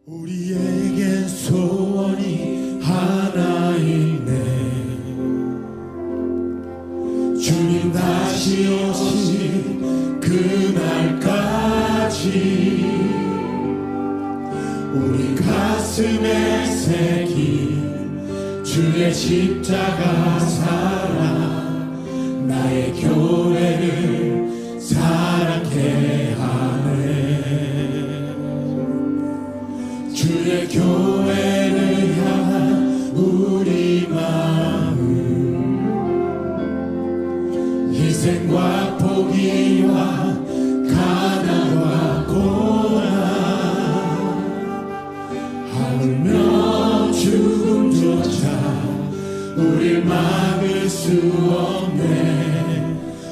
우리에겐 소원이 하나 있네. 주님 다시 오신 그날까지 우리 가슴에 새긴 주의 십자가 사랑, 나의 교회를 사랑케 하네. 주의 교회를 향한 우리 마음, 희생과 포기와 가난과 고난, 하물며 죽음조차 우릴 막을 수 없네.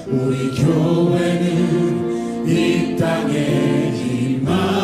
우리 교회는 이 땅의 희망.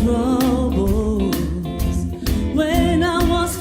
Troubles when I was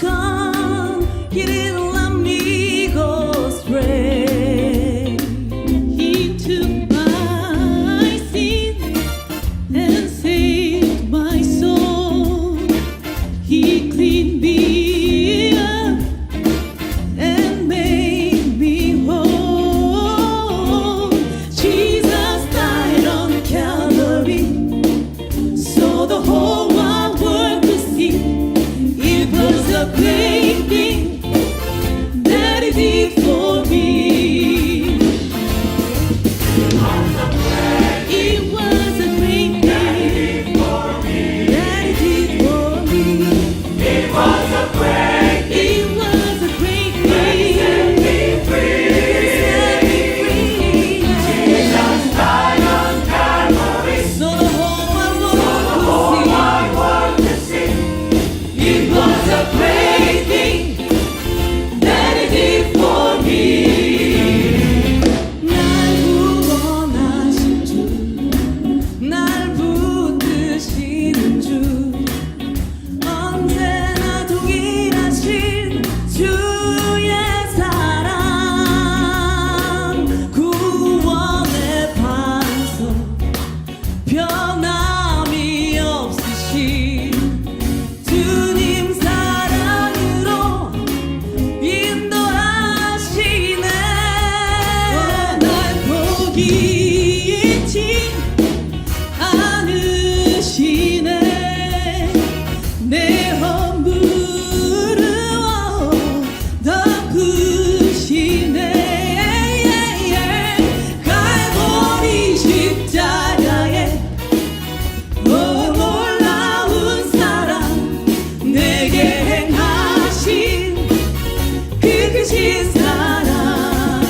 크신 사랑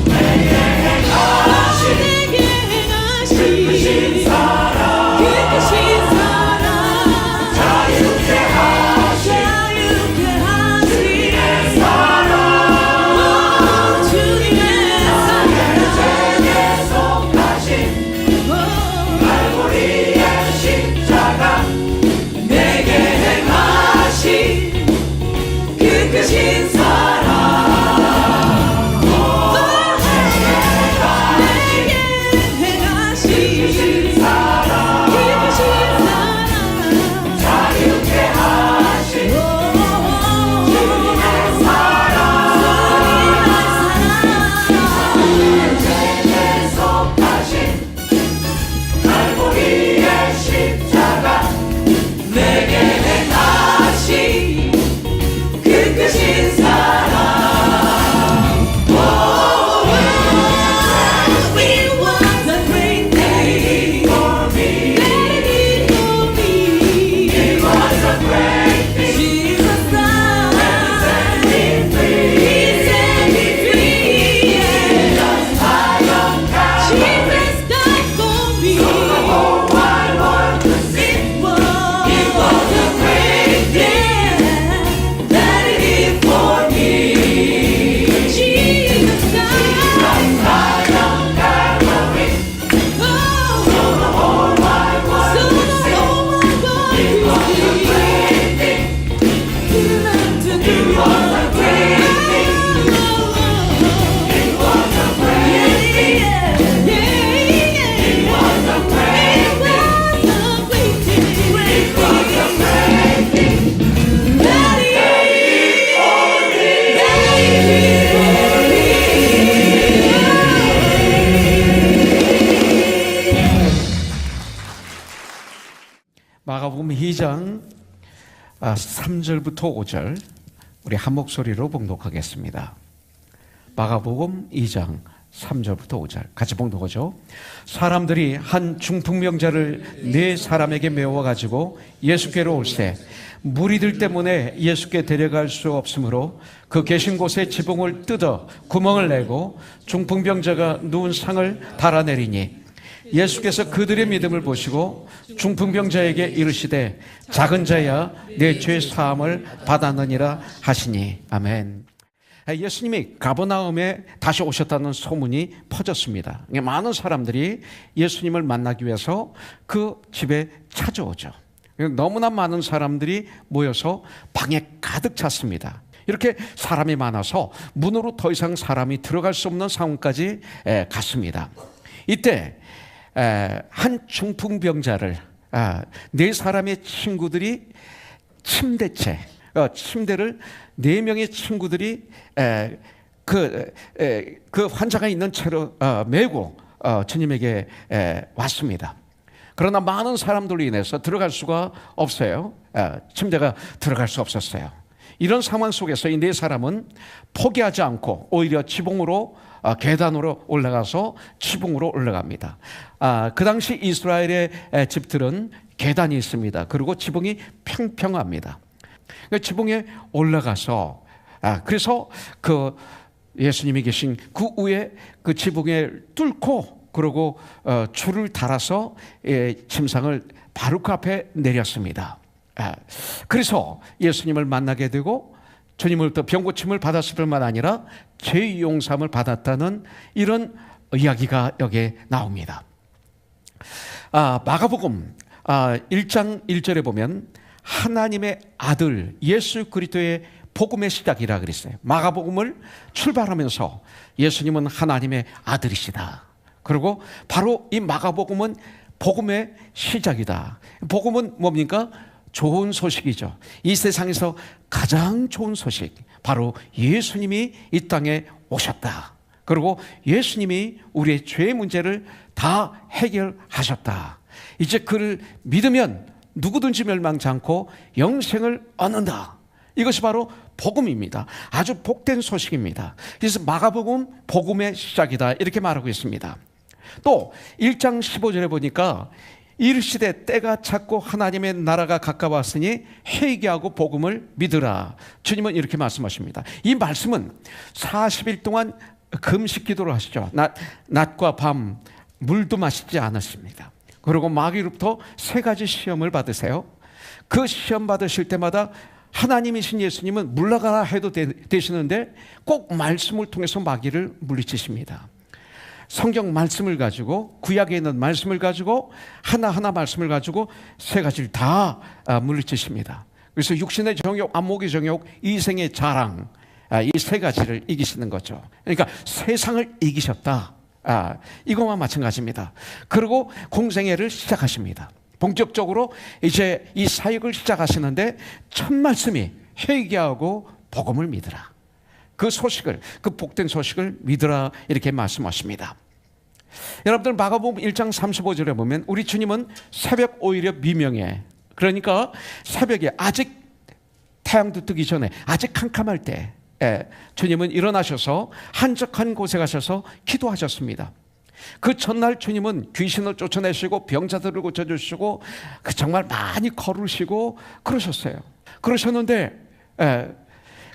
내게 행하신 그 크신 사랑 자유케 하신 사랑 주님의 사랑 죄에 속하신 갈보리의 십자가 내게 행하신 그 크신 사랑 내게 행하신 그 크신 사랑 자유케 하신 주님의 사랑 죄에 속하신 갈보리의 십자가 내게 행하신 그 크신 사랑 It was a great day for me It was a great thing Jesus died set me free He set me free Jesus died on Calvary Jesus died for me So the whole wide world could see It was a great day that He did for me Jesus died on Calvary So the whole wide world could see It was a great thing It was a great thing It was a great thing It was a great thing It was a great thing that He did for me 마가복음 2장 3절부터 5절 우리 한 목소리로 봉독하겠습니다. 마가복음 2장 3절부터 5절 같이 봉독하죠. 사람들이 한 중풍병자를 네 사람에게 메워가지고 예수께로 올세 무리들 때문에 예수께 데려갈 수 없으므로 그 계신 곳에 지붕을 뜯어 구멍을 내고 중풍병자가 누운 상을 달아내리니 예수께서 그들의 믿음을 보시고 중풍병자에게 이르시되 작은 자야 내 죄 사함을 받았느니라 하시니 아멘. 예수님이 가버나움에 다시 오셨다는 소문이 퍼졌습니다. 많은 사람들이 예수님을 만나기 위해서 그 집에 찾아오죠. 너무나 많은 사람들이 모여서 방에 가득 찼습니다. 이렇게 사람이 많아서 문으로 더 이상 사람이 들어갈 수 없는 상황까지 갔습니다. 이때 한 중풍병자를 네 사람의 친구들이 침대를 네 명의 친구들이 그 환자가 있는 채로 메고 주님에게 왔습니다. 그러나 많은 사람들로 인해서 들어갈 수가 없어요. 침대가 들어갈 수 없었어요. 이런 상황 속에서 이 네 사람은 포기하지 않고 오히려 지붕으로 계단으로 올라가서 지붕으로 올라갑니다. 그 당시 이스라엘의 집들은 계단이 있습니다. 그리고 지붕이 평평합니다. 지붕에 올라가서 그래서 그 예수님이 계신 그 위에 그 지붕에 뚫고 그리고 줄을 달아서 침상을 바로 그 앞에 내렸습니다. 그래서 예수님을 만나게 되고 주님으로부터 병고침을 받았을 뿐만 아니라 죄 용서함을 받았다는 이런 이야기가 여기에 나옵니다. 마가복음 1장 1절에 보면 하나님의 아들 예수 그리스도의 복음의 시작이라 그랬어요. 마가복음을 출발하면서 예수님은 하나님의 아들이시다. 그리고 바로 이 마가복음은 복음의 시작이다. 복음은 뭡니까? 좋은 소식이죠. 이 세상에서 가장 좋은 소식, 바로 예수님이 이 땅에 오셨다. 그리고 예수님이 우리의 죄의 문제를 다 해결하셨다. 이제 그를 믿으면 누구든지 멸망치 않고 영생을 얻는다. 이것이 바로 복음입니다. 아주 복된 소식입니다. 그래서 마가복음 복음의 시작이다 이렇게 말하고 있습니다. 또 1장 15절에 보니까 이르시되 때가 찼고 하나님의 나라가 가까웠으니 회개하고 복음을 믿으라. 주님은 이렇게 말씀하십니다. 이 말씀은 40일 동안 금식 기도를 하시죠. 낮과 밤 물도 마시지 않았습니다. 그리고 마귀로부터 3가지 시험을 받으세요. 그 시험 받으실 때마다 하나님이신 예수님은 물러가라 해도 되시는데 꼭 말씀을 통해서 마귀를 물리치십니다. 성경 말씀을 가지고, 구약에 있는 말씀을 가지고, 하나하나 말씀을 가지고 3가지를 다 물리치십니다. 그래서 육신의 정욕, 안목의 정욕, 이생의 자랑, 이 3가지를 이기시는 거죠. 그러니까 세상을 이기셨다, 이것만 마찬가지입니다. 그리고 공생애를 시작하십니다. 본격적으로 이제 이 사역을 시작하시는데 첫 말씀이 회개하고 복음을 믿으라. 그 소식을, 그 복된 소식을 믿으라, 이렇게 말씀하십니다. 여러분들 마가복음 1장 35절에 보면 우리 주님은 새벽 오히려 미명에, 그러니까 새벽에 아직 태양도 뜨기 전에, 아직 캄캄할 때 주님은 일어나셔서 한적한 곳에 가셔서 기도하셨습니다. 그 전날 주님은 귀신을 쫓아내시고 병자들을 고쳐주시고 정말 많이 걸으시고 그러셨어요. 그러셨는데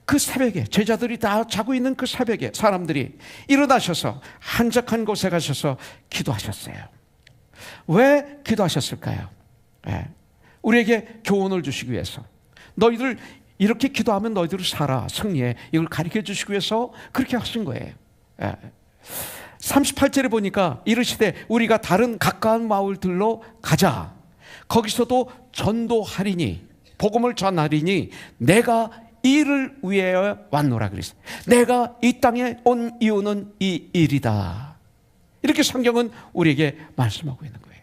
그 새벽에, 제자들이 다 자고 있는 그 새벽에 사람들이 일어나셔서 한적한 곳에 가셔서 기도하셨어요. 왜 기도하셨을까요? 우리에게 교훈을 주시기 위해서, 너희들 이렇게 기도하면 너희들 살아, 승리해, 이걸 가르쳐 주시기 위해서 그렇게 하신 거예요. 38절에 보니까 이르시되 우리가 다른 가까운 마을들로 가자. 거기서도 전도하리니, 복음을 전하리니 내가 이를 위하여 왔노라 그랬어요. 내가 이 땅에 온 이유는 이 일이다. 이렇게 성경은 우리에게 말씀하고 있는 거예요.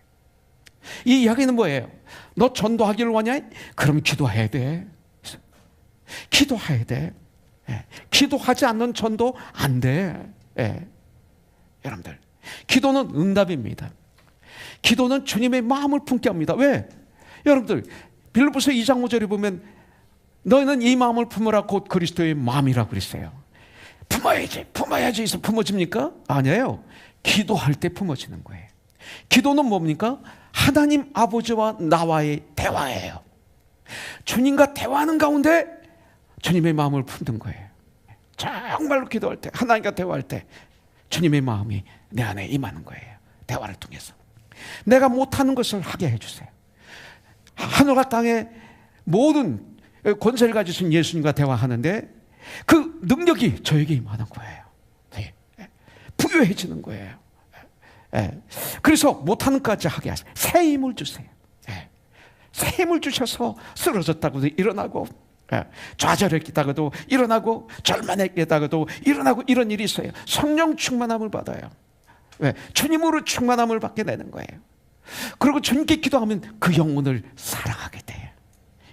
이 이야기는 뭐예요? 너 전도하기를 원하냐? 그럼 기도해야 돼. 기도해야 돼. 기도하지 않는 전도 안 돼. 여러분들, 기도는 응답입니다. 기도는 주님의 마음을 품게 합니다. 왜? 여러분들, 빌립보서 2장 5절에 보면 너희는 이 마음을 품으라 곧 그리스도의 마음이라고 그랬어요. 품어야지 해서 품어집니까? 아니에요. 기도할 때 품어지는 거예요. 기도는 뭡니까? 하나님 아버지와 나와의 대화예요. 주님과 대화하는 가운데 주님의 마음을 품는 거예요. 정말로 기도할 때, 하나님과 대화할 때 주님의 마음이 내 안에 임하는 거예요. 대화를 통해서 내가 못하는 것을 하게 해주세요. 하늘과 땅의 모든 권세를 가지신 예수님과 대화하는데 그 능력이 저에게 임하는 거예요. 부유해지는 거예요. 그래서 못하는 것까지 하게 하세요. 새 힘을 주세요. 새 힘을 주셔서 쓰러졌다고도 일어나고, 좌절했다가도 일어나고, 절만했다가도 일어나고, 이런 일이 있어요. 성령 충만함을 받아요. 주님으로 충만함을 받게 되는 거예요. 그리고 주님께 기도하면 그 영혼을 사랑하게 돼요.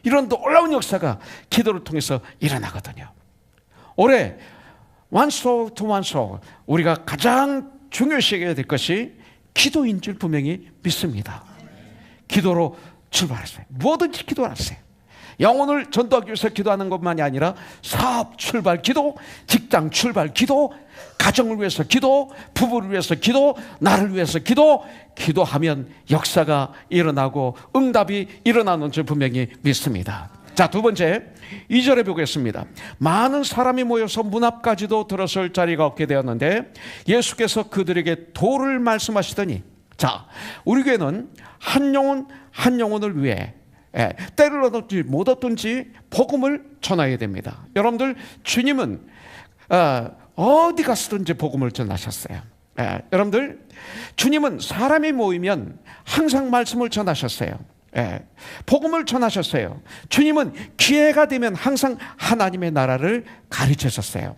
이런 놀라운 역사가 기도를 통해서 일어나거든요. 올해 one soul to one soul, 우리가 가장 중요시 여겨야 될 것이 기도인 줄 분명히 믿습니다. 기도로 출발하세요. 뭐든지 기도하세요. 영혼을 전도하기 위해서 기도하는 것만이 아니라 사업 출발 기도, 직장 출발 기도, 가정을 위해서 기도, 부부를 위해서 기도, 나를 위해서 기도, 기도하면 역사가 일어나고 응답이 일어나는 줄 분명히 믿습니다. 자, 두 번째 2절에 보겠습니다. 많은 사람이 모여서 문 앞까지도 들어설 자리가 없게 되었는데 예수께서 그들에게 도를 말씀하시더니, 자, 우리 교회는 한 영혼을 위해 때를 얻든지 못 얻든지 복음을 전해야 됩니다. 여러분들, 주님은 어디 가서든지 복음을 전하셨어요. 여러분들, 주님은 사람이 모이면 항상 말씀을 전하셨어요. 복음을 전하셨어요. 주님은 기회가 되면 항상 하나님의 나라를 가르치셨어요.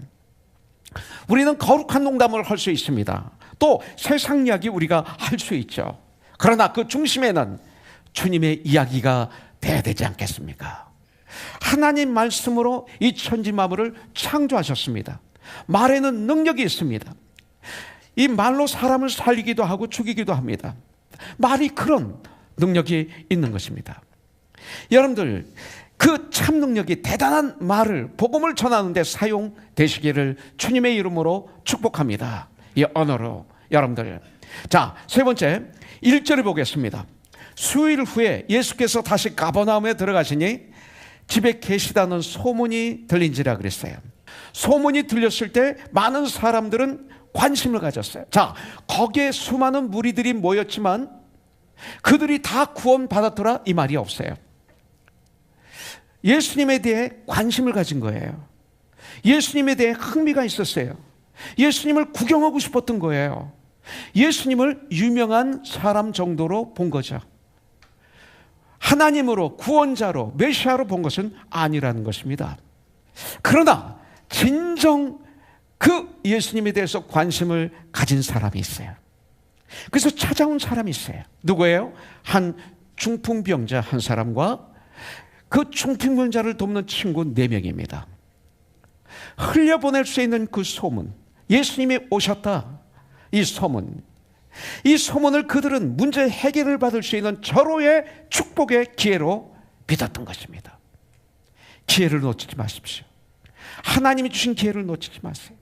우리는 거룩한 농담을 할 수 있습니다. 또 세상 이야기 우리가 할 수 있죠. 그러나 그 중심에는 주님의 이야기가 돼야 되지 않겠습니까? 하나님 말씀으로 이 천지 만물을 창조하셨습니다. 말에는 능력이 있습니다. 이 말로 사람을 살리기도 하고 죽이기도 합니다. 말이 그런 능력이 있는 것입니다. 여러분들, 그 참 능력이 대단한 말을, 복음을 전하는 데 사용되시기를 주님의 이름으로 축복합니다. 이 언어로 여러분들. 자, 세 번째 1절을 보겠습니다. 수일 후에 예수께서 다시 가버나움에 들어가시니 집에 계시다는 소문이 들린지라 그랬어요. 소문이 들렸을 때 많은 사람들은 관심을 가졌어요. 자, 거기에 수많은 무리들이 모였지만 그들이 다 구원받았더라 이 말이 없어요. 예수님에 대해 관심을 가진 거예요. 예수님에 대해 흥미가 있었어요. 예수님을 구경하고 싶었던 거예요. 예수님을 유명한 사람 정도로 본 거죠. 하나님으로, 구원자로, 메시아로 본 것은 아니라는 것입니다. 그러나 진정 그 예수님에 대해서 관심을 가진 사람이 있어요. 그래서 찾아온 사람이 있어요. 누구예요? 한 중풍병자 한 사람과 그 중풍병자를 돕는 친구 4명입니다. 흘려보낼 수 있는 그 소문, 예수님이 오셨다, 이 소문, 이 소문을 그들은 문제 해결을 받을 수 있는 절호의 축복의 기회로 믿었던 것입니다. 기회를 놓치지 마십시오. 하나님이 주신 기회를 놓치지 마세요.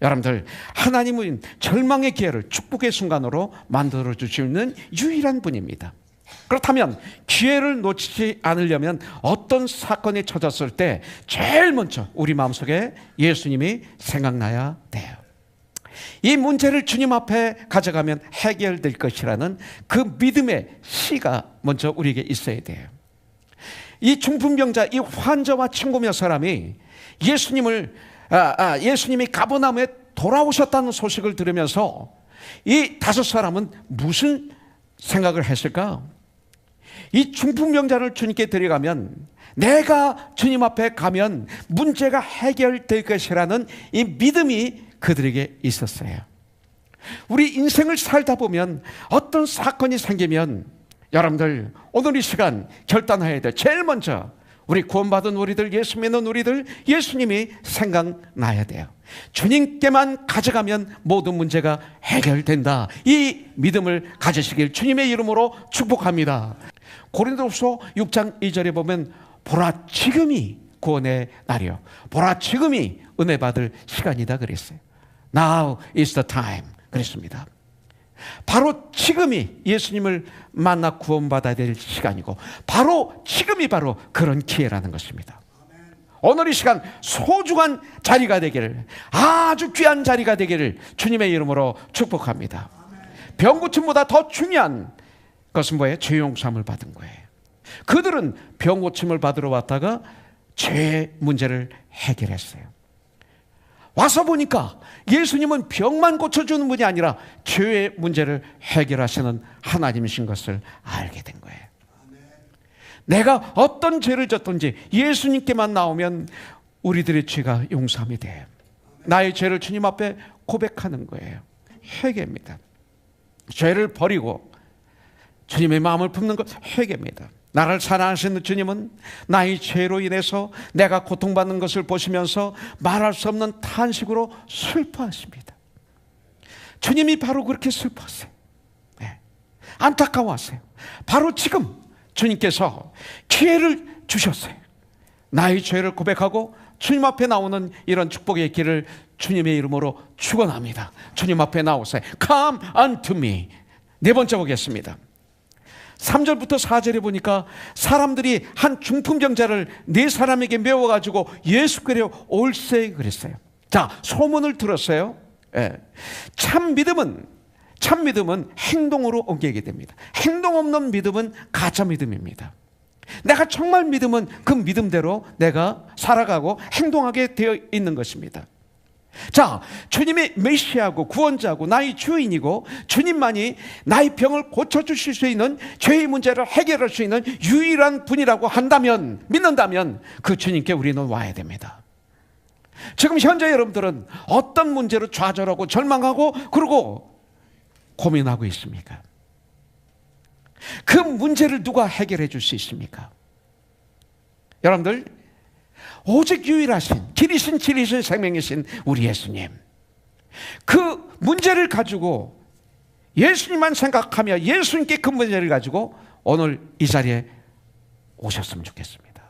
여러분들, 하나님은 절망의 기회를 축복의 순간으로 만들어 주시는 유일한 분입니다. 그렇다면 기회를 놓치지 않으려면 어떤 사건이 터졌을 때 제일 먼저 우리 마음속에 예수님이 생각나야 돼요. 이 문제를 주님 앞에 가져가면 해결될 것이라는 그 믿음의 씨가 먼저 우리에게 있어야 돼요. 이 중풍병자, 이 환자와 친구 몇 사람이 예수님이 가버나움에 돌아오셨다는 소식을 들으면서 이 5사람은 무슨 생각을 했을까? 이 중풍병자를 주님께 데려가면, 내가 주님 앞에 가면 문제가 해결될 것이라는 이 믿음이 그들에게 있었어요. 우리 인생을 살다 보면 어떤 사건이 생기면 여러분들, 오늘 이 시간 결단해야 돼. 제일 먼저 우리 구원받은 우리들, 예수 믿는 우리들, 예수님이 생각나야 돼요. 주님께만 가져가면 모든 문제가 해결된다, 이 믿음을 가지시길 주님의 이름으로 축복합니다. 고린도후서 6장 2절에 보면 보라, 지금이 구원의 날이요, 보라, 지금이 은혜 받을 시간이다 그랬어요. Now is the time 그랬습니다. 바로 지금이 예수님을 만나 구원받아야 될 시간이고, 바로 지금이 바로 그런 기회라는 것입니다. 오늘 이 시간 소중한 자리가 되기를, 아주 귀한 자리가 되기를 주님의 이름으로 축복합니다. 병 고침보다 더 중요한 것은 뭐예요? 죄 용서함을 받은 거예요. 그들은 병 고침을 받으러 왔다가 죄의 문제를 해결했어요. 와서 보니까 예수님은 병만 고쳐주는 분이 아니라 죄의 문제를 해결하시는 하나님이신 것을 알게 된 거예요. 내가 어떤 죄를 졌든지 예수님께만 나오면 우리들의 죄가 용서함이 돼요. 나의 죄를 주님 앞에 고백하는 거예요. 회개입니다. 죄를 버리고 주님의 마음을 품는 것, 회개입니다. 나를 사랑하시는 주님은 나의 죄로 인해서 내가 고통받는 것을 보시면서 말할 수 없는 탄식으로 슬퍼하십니다. 주님이 바로 그렇게 슬퍼하세요. 네. 안타까워하세요. 바로 지금 주님께서 기회를 주셨어요. 나의 죄를 고백하고 주님 앞에 나오는 이런 축복의 길을 주님의 이름으로 축원합니다. 주님 앞에 나오세요. Come unto me. 4번째 보겠습니다. 3절부터 4절에 보니까 사람들이 한 중풍병자를 4사람에게 메워가지고 예수께로 올세 그랬어요. 자, 소문을 들었어요. 예. 참 믿음은 행동으로 옮기게 됩니다. 행동 없는 믿음은 가짜 믿음입니다. 내가 정말 믿으면 그 믿음대로 내가 살아가고 행동하게 되어 있는 것입니다. 자, 주님이 메시아고 구원자고 나의 주인이고 주님만이 나의 병을 고쳐주실 수 있는, 죄의 문제를 해결할 수 있는 유일한 분이라고 한다면, 믿는다면 그 주님께 우리는 와야 됩니다. 지금 현재 여러분들은 어떤 문제로 좌절하고 절망하고 그러고 고민하고 있습니까? 그 문제를 누가 해결해 줄 수 있습니까? 여러분들, 오직 유일하신 길이신 진리신 생명이신 우리 예수님, 그 문제를 가지고 예수님만 생각하며 예수님께 그 문제를 가지고 오늘 이 자리에 오셨으면 좋겠습니다.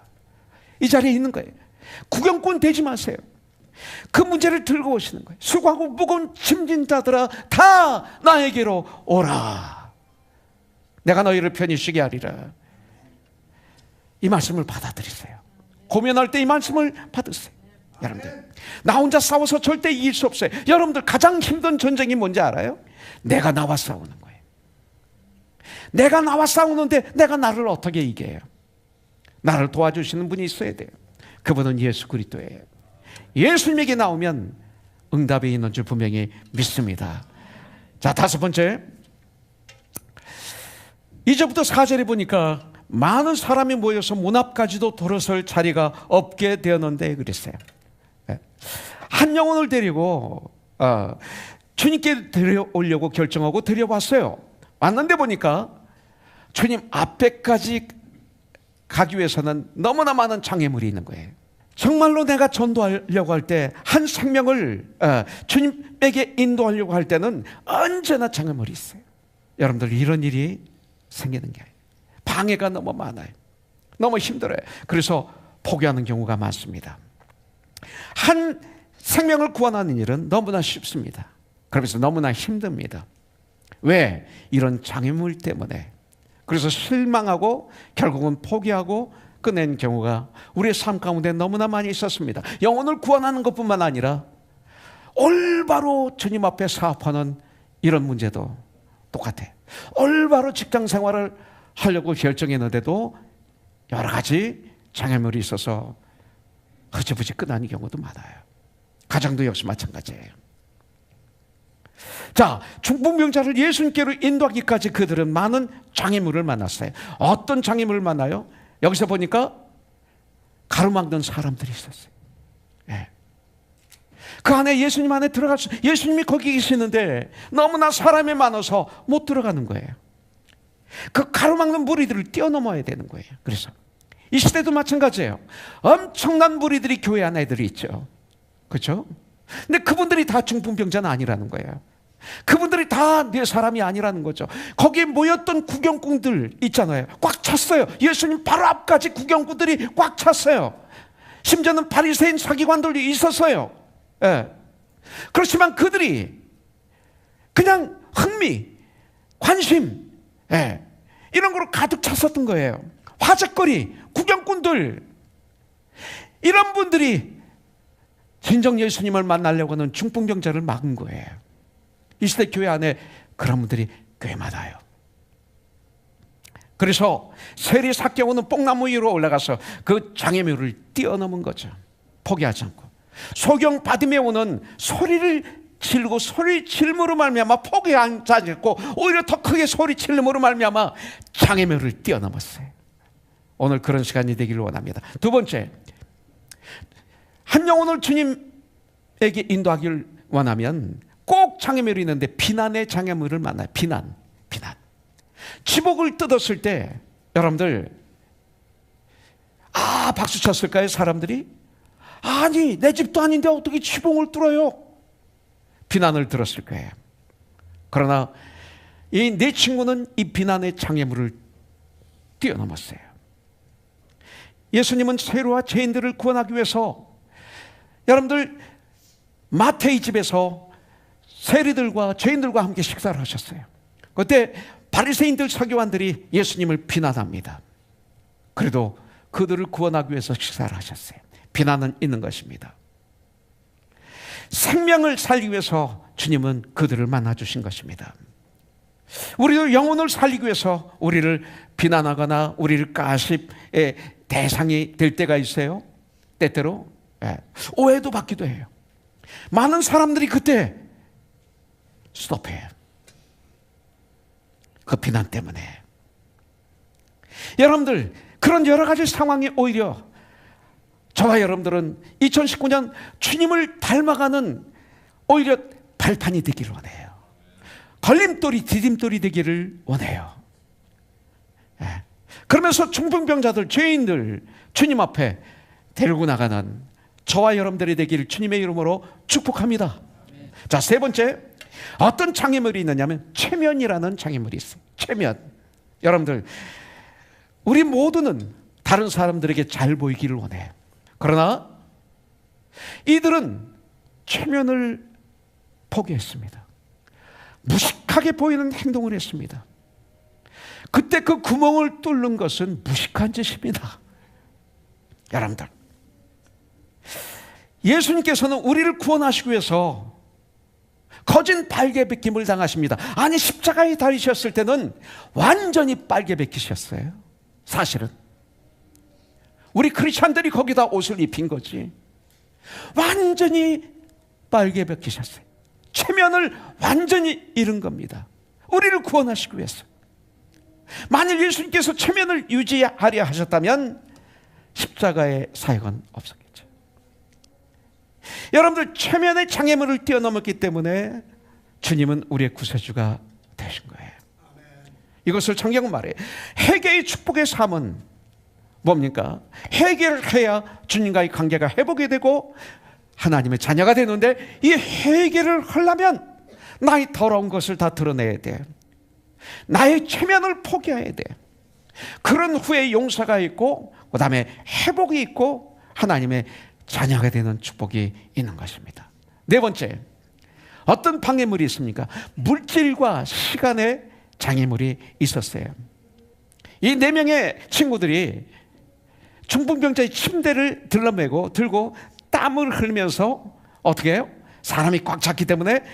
이 자리에 있는 거예요. 구경꾼 되지 마세요. 그 문제를 들고 오시는 거예요. 수고하고 무거운 짐진 자들아 다 나에게로 오라. 내가 너희를 편히 쉬게 하리라. 이 말씀을 받아들이세요. 고민할 때 이 말씀을 받으세요. 여러분들, 나 혼자 싸워서 절대 이길 수 없어요. 여러분들, 가장 힘든 전쟁이 뭔지 알아요? 내가 나와 싸우는 거예요. 내가 나와 싸우는데 내가 나를 어떻게 이겨요? 나를 도와주시는 분이 있어야 돼요. 그분은 예수 그리스도예요. 예수님에게 나오면 응답이 있는 줄 분명히 믿습니다. 자, 다섯 번째, 2절부터 4절에 보니까 많은 사람이 모여서 문 앞까지도 돌아설 자리가 없게 되었는데 그랬어요. 한 영혼을 데리고 주님께 데려오려고 결정하고 데려왔어요. 왔는데 보니까 주님 앞에까지 가기 위해서는 너무나 많은 장애물이 있는 거예요. 정말로 내가 전도하려고 할 때, 한 생명을 주님에게 인도하려고 할 때는 언제나 장애물이 있어요. 여러분들, 이런 일이 생기는 게 방해가 너무 많아요. 너무 힘들어요. 그래서 포기하는 경우가 많습니다. 한 생명을 구원하는 일은 너무나 쉽습니다. 그러면서 너무나 힘듭니다. 왜? 이런 장애물 때문에. 그래서 실망하고 결국은 포기하고 끝낸 경우가 우리의 삶 가운데 너무나 많이 있었습니다. 영혼을 구원하는 것뿐만 아니라 올바로 주님 앞에 사업하는 이런 문제도 똑같아요. 올바로 직장 생활을 하려고 결정했는데도 여러 가지 장애물이 있어서 흐지부지 끝나는 경우도 많아요. 가정도 역시 마찬가지예요. 자, 중풍병자를 예수님께로 인도하기까지 그들은 많은 장애물을 만났어요. 어떤 장애물을 만나요? 여기서 보니까 가로막는 사람들이 있었어요. 네. 그 안에 예수님 안에 들어갈 수, 예수님이 거기 계시는데 너무나 사람이 많아서 못 들어가는 거예요. 그 가로막는 무리들을 뛰어넘어야 되는 거예요. 그래서 이 시대도 마찬가지예요. 엄청난 무리들이 교회 안에 애들이 있죠. 그렇죠? 근데 그분들이 다 중풍병자는 아니라는 거예요. 그분들이 다 내 사람이 아니라는 거죠. 거기에 모였던 구경꾼들 있잖아요. 꽉 찼어요. 예수님 바로 앞까지 구경꾼들이 꽉 찼어요. 심지어는 바리새인 서기관들도 있었어요. 예. 그렇지만 그들이 그냥 흥미, 관심, 예, 이런 거로 가득 찼었던 거예요. 화제거리, 구경꾼들, 이런 분들이 진정 예수님을 만나려고 하는 중풍병자를 막은 거예요. 이 시대 교회 안에 그런 분들이 꽤 많아요. 그래서 세리 삭개오는 뽕나무 위로 올라가서 그 장애물을 뛰어넘은 거죠. 포기하지 않고. 소경 바디메오는 소리를 지르고 소리 질므로 말미암아 포기하지 않고 오히려 더 크게 소리 질므로 말미암아 장애물을 뛰어넘었어요. 오늘 그런 시간이 되기를 원합니다. 두 번째, 한 영혼을 주님에게 인도하기를 원하면 꼭 장애물이 있는데 비난의 장애물을 만나요. 비난. 지복을 뜯었을 때 여러분들 박수 쳤을까요? 사람들이? 아니, 내 집도 아닌데 어떻게 지붕을 뚫어요? 비난을 들었을 거예요. 그러나 이 내 친구는 이 비난의 장애물을 뛰어넘었어요. 예수님은 세리와 죄인들을 구원하기 위해서 여러분들 마태의 집에서 세리들과 죄인들과 함께 식사를 하셨어요. 그때 바리새인들 서기관들이 예수님을 비난합니다. 그래도 그들을 구원하기 위해서 식사를 하셨어요. 비난은 있는 것입니다. 생명을 살기 위해서 주님은 그들을 만나주신 것입니다. 우리도 영혼을 살리기 위해서 우리를 비난하거나 우리를 가십의 대상이 될 때가 있어요. 때때로 오해도 받기도 해요. 많은 사람들이 그때 스톱해요. 그 비난 때문에. 여러분들, 그런 여러 가지 상황이 오히려 저와 여러분들은 2019년 주님을 닮아가는 오히려 발판이 되기를 원해요. 걸림돌이, 디딤돌이 되기를 원해요. 그러면서 중풍병자들, 죄인들 주님 앞에 데리고 나가는 저와 여러분들이 되기를 주님의 이름으로 축복합니다. 자, 세 번째, 어떤 장애물이 있느냐면 체면이라는 장애물이 있어요. 체면. 여러분들, 우리 모두는 다른 사람들에게 잘 보이기를 원해요. 그러나 이들은 체면을 포기했습니다. 무식하게 보이는 행동을 했습니다. 그때 그 구멍을 뚫는 것은 무식한 짓입니다. 여러분들, 예수님께서는 우리를 구원하시기 위해서 거진 빨개 벗김을 당하십니다. 아니, 십자가에 달리셨을 때는 완전히 빨개 벗기셨어요. 사실은 우리 크리스찬들이 거기다 옷을 입힌 거지. 완전히 빨개 벗기셨어요. 체면을 완전히 잃은 겁니다. 우리를 구원하시기 위해서. 만일 예수님께서 체면을 유지하려 하셨다면 십자가의 사역은 없었겠죠. 여러분들, 체면의 장애물을 뛰어넘었기 때문에 주님은 우리의 구세주가 되신 거예요. 이것을 성경은 말해요. 회개의 축복의 삶은 뭡니까? 회개를 해야 주님과의 관계가 회복이 되고 하나님의 자녀가 되는데, 이 회개를 하려면 나의 더러운 것을 다 드러내야 돼. 나의 체면을 포기해야 돼. 그런 후에 용서가 있고, 그 다음에 회복이 있고, 하나님의 자녀가 되는 축복이 있는 것입니다. 네 번째, 어떤 방해물이 있습니까? 물질과 시간의 장애물이 있었어요. 이 4명의 친구들이 중풍병자의 침대를 들고 땀을 흘리면서 어떻게 해요? 사람이 꽉 찼기 때문에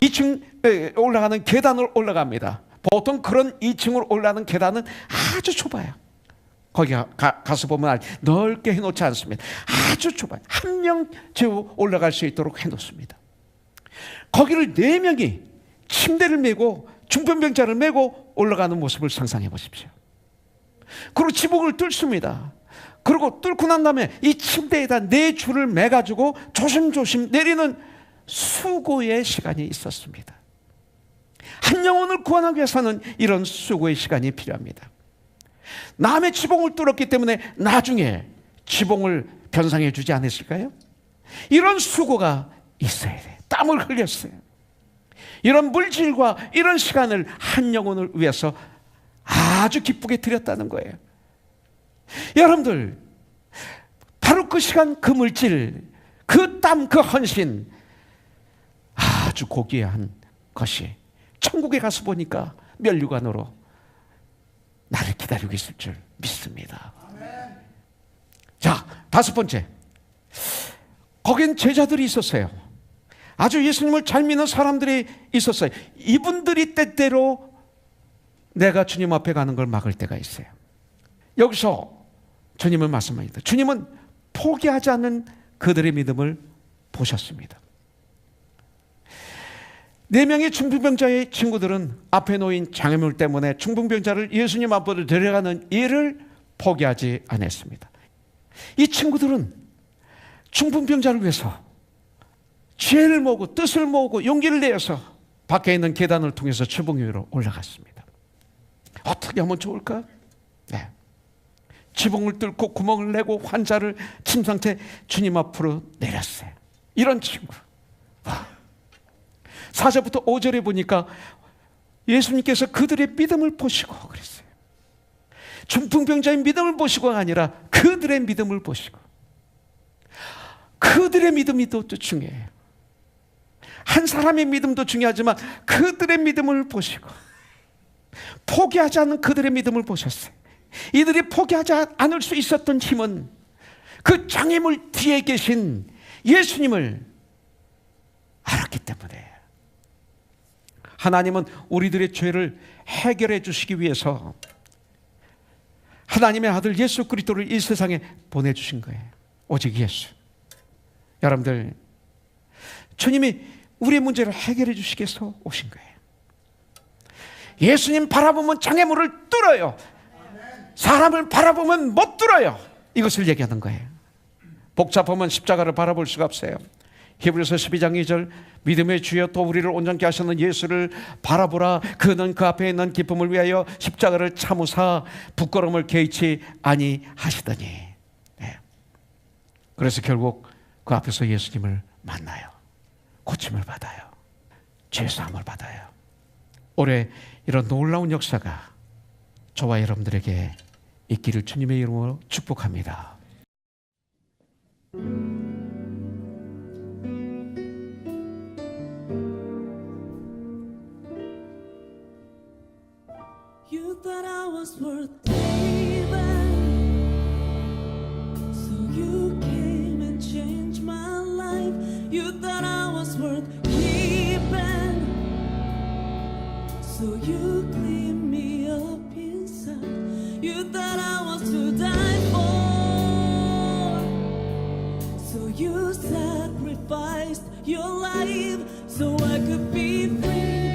2층 올라가는 계단을 올라갑니다. 보통 그런 2층으로 올라가는 계단은 아주 좁아요. 거기 가서 보면 넓게 해놓지 않습니다. 아주 좁아요. 한 명 재우 올라갈 수 있도록 해놓습니다. 거기를 4명이 침대를 메고 중풍병자를 메고 올라가는 모습을 상상해 보십시오. 그리고 지붕을 뚫습니다. 그리고 뚫고 난 다음에 이 침대에다 4줄을 매가지고 조심조심 내리는 수고의 시간이 있었습니다. 한 영혼을 구원하기 위해서는 이런 수고의 시간이 필요합니다. 남의 지붕을 뚫었기 때문에 나중에 지붕을 변상해 주지 않았을까요? 이런 수고가 있어야 돼요. 땀을 흘렸어요. 이런 물질과 이런 시간을 한 영혼을 위해서 아주 기쁘게 드렸다는 거예요. 여러분들, 바로 그 시간, 그 물질, 그 땀, 그 헌신, 아주 고귀한 것이 천국에 가서 보니까 면류관으로 나를 기다리고 있을 줄 믿습니다. 자, 5번째, 거긴 제자들이 있었어요. 아주 예수님을 잘 믿는 사람들이 있었어요. 이분들이 때때로 내가 주님 앞에 가는 걸 막을 때가 있어요. 여기서 주님은 말씀합니다. 주님은 포기하지 않는 그들의 믿음을 보셨습니다. 4명의 중풍병자의 친구들은 앞에 놓인 장애물 때문에 중풍병자를 예수님 앞으로 데려가는 일을 포기하지 않았습니다. 이 친구들은 중풍병자를 위해서 지혜를 모으고 뜻을 모으고 용기를 내어서 밖에 있는 계단을 통해서 지붕 위로 올라갔습니다. 어떻게 하면 좋을까? 네. 지붕을 뚫고 구멍을 내고 환자를 침상태 주님 앞으로 내렸어요. 이런 친구. 4절부터 5절에 보니까 예수님께서 그들의 믿음을 보시고 그랬어요. 중풍병자의 믿음을 보시고가 아니라 그들의 믿음을 보시고. 그들의 믿음이 또 중요해요. 한 사람의 믿음도 중요하지만 그들의 믿음을 보시고 포기하지 않는 그들의 믿음을 보셨어요. 이들이 포기하지 않을 수 있었던 힘은 그 장애물 뒤에 계신 예수님을 알았기 때문에. 하나님은 우리들의 죄를 해결해 주시기 위해서 하나님의 아들 예수 그리스도를 이 세상에 보내주신 거예요. 오직 예수. 여러분들, 주님이 우리의 문제를 해결해 주시기 위해서 오신 거예요. 예수님 바라보면 장애물을 뚫어요. 사람을 바라보면 못 뚫어요. 이것을 얘기하는 거예요. 복잡하면 십자가를 바라볼 수가 없어요. 히브리서 12장 2절, 믿음의 주여 또 우리를 온전케 하시는 예수를 바라보라. 그는 그 앞에 있는 기쁨을 위하여 십자가를 참으사 부끄러움을 개의치 아니하시더니. 네. 그래서 결국 그 앞에서 예수님을 만나요. 고침을 받아요. 죄사함을 받아요. 올해 이런 놀라운 역사가 저와 여러분들에게 있기를 주님의 이름으로 축복합니다. You thought was worth saving. So you came and changed my life. You thought I was worth keeping. So you cleaned me up inside. You thought I was to die for. So you sacrificed your life so I could be free.